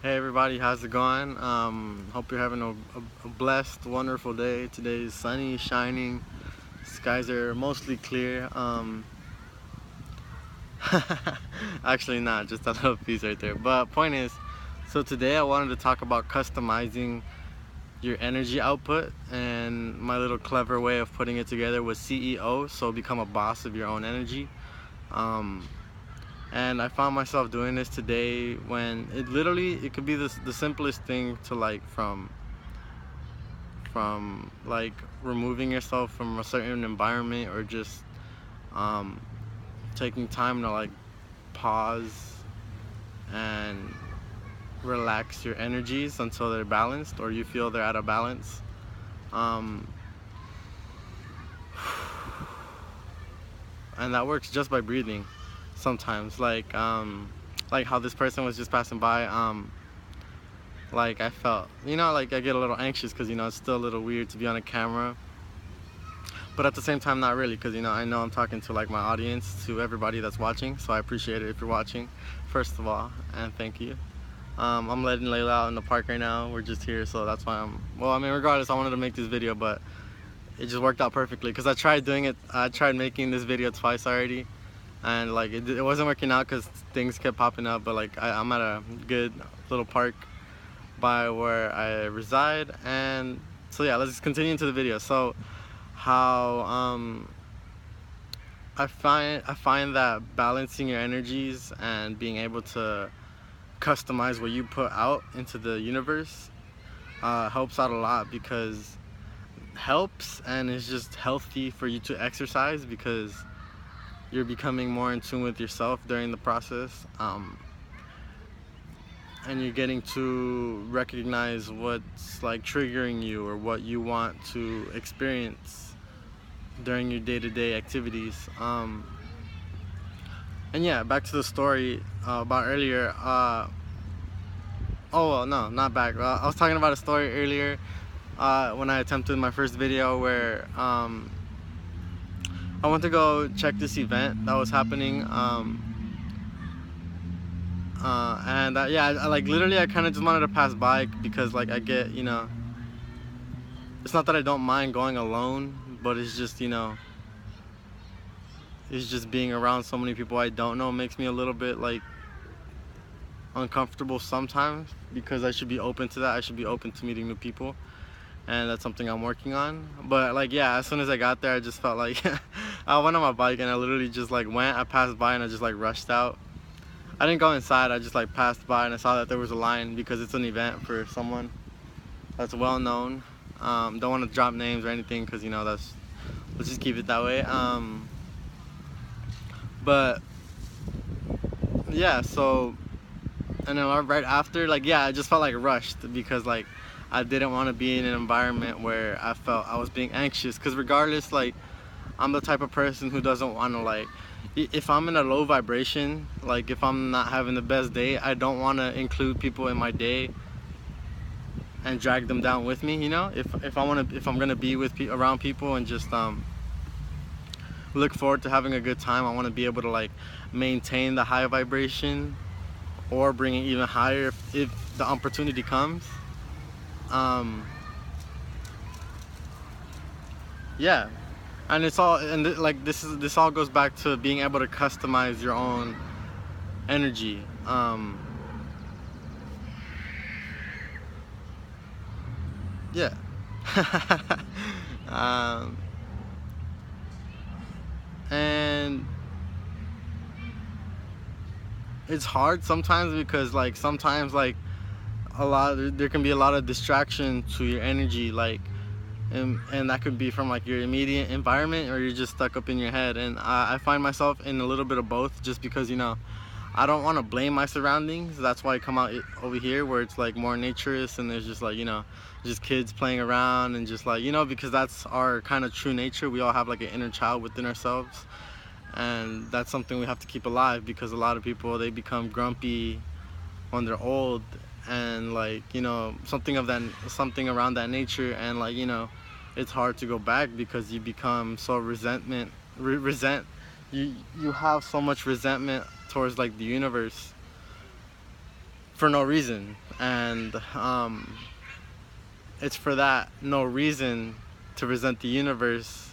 Hey everybody, how's it going? Hope you're having a blessed, wonderful day. Today is sunny, shining. Skies are mostly clear. Actually not, just a little piece right there. But point is, so today I wanted to talk about customizing your energy output, and my little clever way of putting it together was CEO, so become a boss of your own energy. Um, and I found myself doing this today when it could be the simplest thing to like from like removing yourself from a certain environment, or just um, taking time to like pause and relax your energies until they're balanced, or you feel they're at a balance. um, and that works just by breathing sometimes, like how this person was just passing by. Like I felt, like I get a little anxious because it's still a little weird to be on a camera, but at the same time not really, because I know I'm talking to like my audience, to everybody that's watching, so I appreciate it if you're watching, first of all, and thank you. I'm letting Layla out in the park right now. We're just here, so that's why well, I mean, regardless, I wanted to make this video, but it just worked out perfectly because I tried making this video twice already, and like it wasn't working out because things kept popping up. But like I'm at a good little park by where I reside, and so yeah, let's continue into the video. So how I find that balancing your energies and being able to customize what you put out into the universe helps out a lot, because helps and is just healthy for you to exercise, because you're becoming more in tune with yourself during the process, and you're getting to recognize what's like triggering you, or what you want to experience during your day-to-day activities. And yeah, back to the story about earlier. Oh well, no, not back. I was talking about a story earlier when I attempted my first video, where I went to go check this event that was happening. And yeah, like literally, I kind of just wanted to pass by, because like I get, it's not that I don't mind going alone, but it's just, it's just being around so many people I don't know makes me a little bit like uncomfortable sometimes, because I should be open to that. I should be open to meeting new people, and that's something I'm working on. But like, yeah, as soon as I got there, I just felt like I went on my bike, and I literally just like I passed by, and I just like rushed out. I didn't go inside, I just like passed by, and I saw that there was a line, because it's an event for someone that's well known. Don't want to drop names or anything, because let's just keep it that way. But yeah, so, and then right after, like, yeah, I just felt like rushed, because like I didn't want to be in an environment where I felt I was being anxious, because regardless, like, I'm the type of person who doesn't want to, like, if I'm in a low vibration, like if I'm not having the best day, I don't want to include people in my day and drag them down with me. If I'm gonna be around people, and just look forward to having a good time, I want to be able to like maintain the high vibration, or bring it even higher if the opportunity comes. um yeah, and it's all, and like this all goes back to being able to customize your own energy. Yeah. um and it's hard sometimes, because like sometimes, like, there can be a lot of distraction to your energy, like, and that could be from like your immediate environment, or you're just stuck up in your head. And I find myself in a little bit of both, just because I don't want to blame my surroundings. That's why I come out over here, where it's like more naturist, and there's just like, just kids playing around, and just like, because that's our kind of true nature. We all have like an inner child within ourselves, and that's something we have to keep alive, because a lot of people, they become grumpy when they're old, and like, something around that nature, and like, it's hard to go back, because you become so resent you have so much resentment towards like the universe, for no reason. And it's for that no reason to resent the universe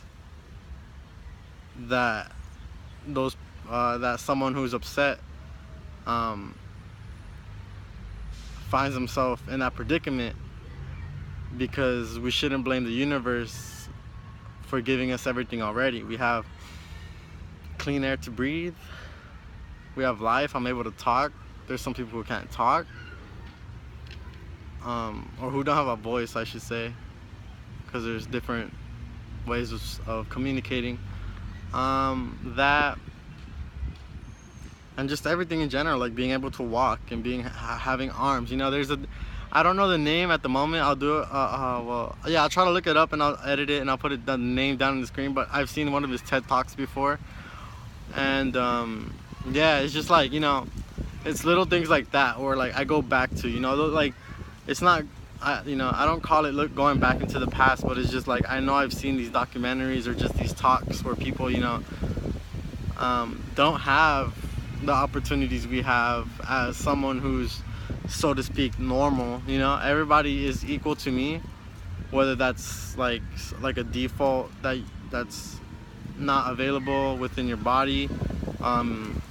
that that someone who's upset finds himself in that predicament, because we shouldn't blame the universe for giving us everything already. We have clean air to breathe, we have life, I'm able to talk. There's some people who can't talk, or who don't have a voice, I should say, because there's different ways of communicating. That and just everything in general, like being able to walk and having arms. You know, I don't know the name at the moment. I'll do it. Well, yeah, I'll try to look it up and I'll edit it and I'll put the name down on the screen. But I've seen one of his TED Talks before, and yeah, it's just like, you know, it's little things like that, or like I go back to, you know, like it's not. You know, I don't call it going back into the past, but it's just like I know I've seen these documentaries or just these talks where people, you know, don't have the opportunities we have as someone who's, so to speak, normal. You know, everybody is equal to me, whether that's like a default that's not available within your body,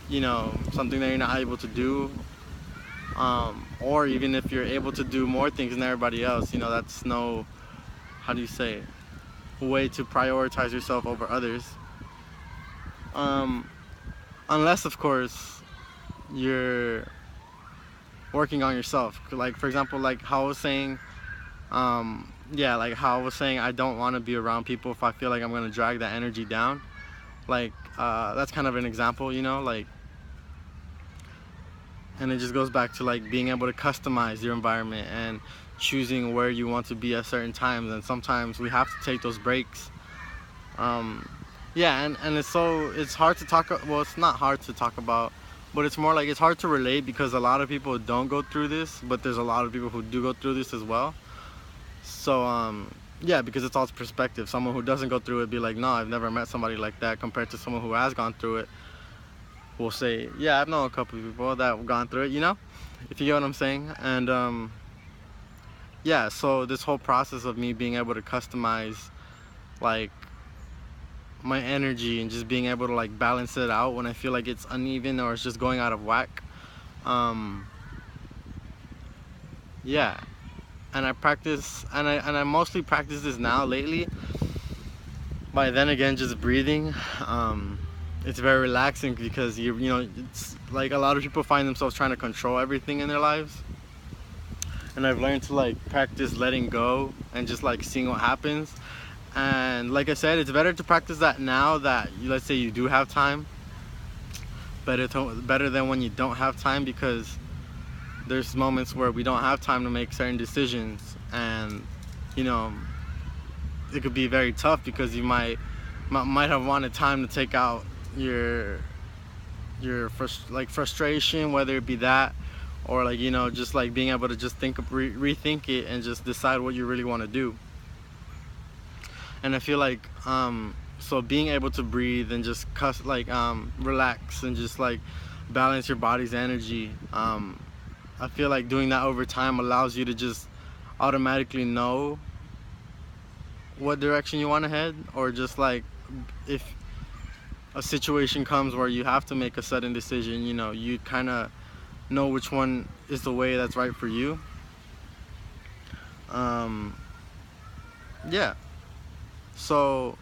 you know, something that you're not able to do, or even if you're able to do more things than everybody else. You know, that's no, how do you say, way to prioritize yourself over others, unless of course you're working on yourself. Like, for example, like how I was saying, yeah, like how I was saying, I don't want to be around people if I feel like I'm going to drag that energy down. Like, that's kind of an example, you know, like, and it just goes back to like being able to customize your environment and choosing where you want to be at certain times. And sometimes we have to take those breaks. Yeah, and it's hard to talk, well, it's not hard to talk about, but it's more like it's hard to relate, because a lot of people don't go through this, but there's a lot of people who do go through this as well. So yeah, because it's all perspective. Someone who doesn't go through it be like, no, I've never met somebody like that, compared to someone who has gone through it will say, yeah, I've known a couple of people that have gone through it, you know, if you get what I'm saying. And yeah, so this whole process of me being able to customize like my energy and just being able to like balance it out when I feel like it's uneven or it's just going out of whack, yeah, and I practice, and I mostly practice this now lately by then again just breathing. It's very relaxing, because you know, it's like a lot of people find themselves trying to control everything in their lives, and I've learned to like practice letting go and just like seeing what happens. And like I said, it's better to practice that now that let's say you do have time, better than when you don't have time, because there's moments where we don't have time to make certain decisions, and you know, it could be very tough, because you might have wanted time to take out your frustration, whether it be that, or like, you know, just like being able to just rethink it and just decide what you really want to do. And I feel like so being able to breathe and just relax and just like balance your body's energy, I feel like doing that over time allows you to just automatically know what direction you want to head, or just like if a situation comes where you have to make a sudden decision, you know, you kind of know which one is the way that's right for you. Yeah, so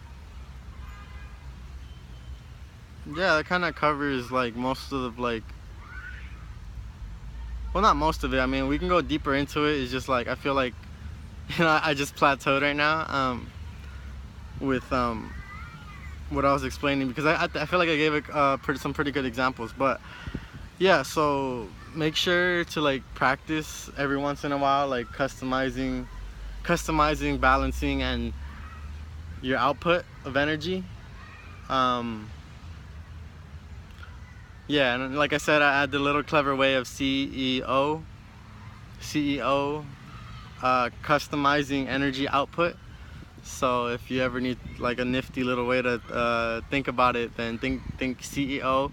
yeah, that kind of covers like most of the like, well, not most of it, I mean, we can go deeper into it. It's just like I feel like, you know, I just plateaued right now with what I was explaining, because I feel like I gave some pretty good examples. But yeah, so make sure to like practice every once in a while, like customizing, balancing, and your output of energy. Yeah, and like I said, I add the little clever way of CEO, customizing energy output. So if you ever need like a nifty little way to think about it, then think CEO,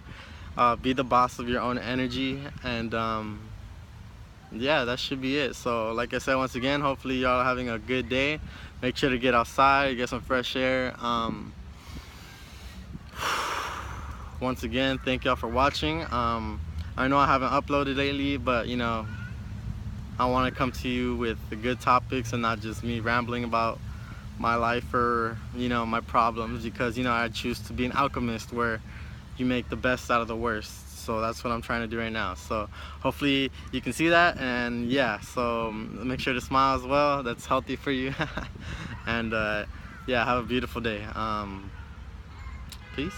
be the boss of your own energy, and yeah, that should be it. So like I said, once again, hopefully y'all are having a good day. Make sure to get outside, get some fresh air. Once again, thank y'all for watching. I know I haven't uploaded lately, but you know, I want to come to you with the good topics and not just me rambling about my life or, you know, my problems, because, you know, I choose to be an alchemist where you make the best out of the worst. So that's what I'm trying to do right now. So hopefully you can see that, and yeah, so make sure to smile as well. That's healthy for you. And yeah, have a beautiful day. Peace.